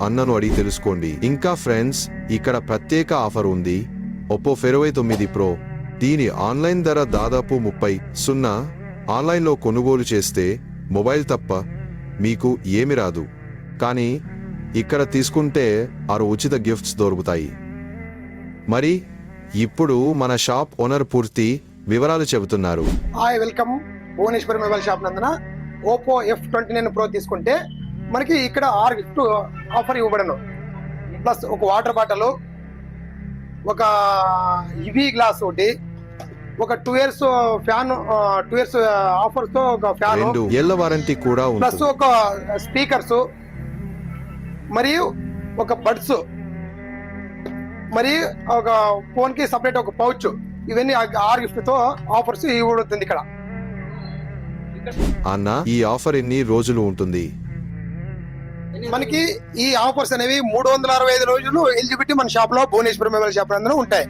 అన్నను అడిగి తెలుసుకోండి. ఇంకా ఫ్రెండ్స్, ఇక్కడ ప్రత్యేక ఆఫర్ ఉంది. ఒప్పో ఫెరో 9 ప్రో, దీని ఆన్లైన్ ధర దాదాపు 30,000. ఆన్లైన్లో కొనుగోలు చేస్తే మొబైల్ తప్ప మీకు ఏమి రాదు, కానీ ఇక్కడ తీసుకుంటే 6 ఉచిత గిఫ్ట్స్ దొరుకుతాయి. మరి ఇప్పుడు మన షాప్ ఓనర్ పూర్తి వివరాలు చెబుతున్నారు. Hi, welcome Bhuvaneshwari mobile shop నందున ఓపో F29 ప్రో తీసుకుంటే మనకి ఇక్కడ 6 గిఫ్ట్ ఆఫర్ ఇవ్వబడను. ప్లస్ ఒక వాటర్ బాటిల్, ఒక ఇవి గ్లాస్ ఒకటి, ఒక 2 years ఫ్యాన్, 2 years ఆఫర్స్ తో ఒక ఫ్యాన్, 2 ఏళ్ల వారంటీ కూడా ఉంది. ప్లస్ ఒక స్పీకర్స్ మరియు ఒక బడ్స్, మరి ఒక ఫోన్ కి సపరేట్ ఒక పౌచ్, ఇవన్నీ 6 గిఫ్ట్ తో ఆఫర్స్ ఇవ్వబడుతుంది. ఇక్కడ అన్న, ఈ ఆఫర్ ఎన్ని రోజులు ఉంటుంది? మనకి ఈ ఆఫర్స్ అనేవి 365 రోజులు ఎలిజిబిలిటీ మన షాప్ లో భువనేశ్వరి మొబైల్ షాప్ నందు ఉంటాయి.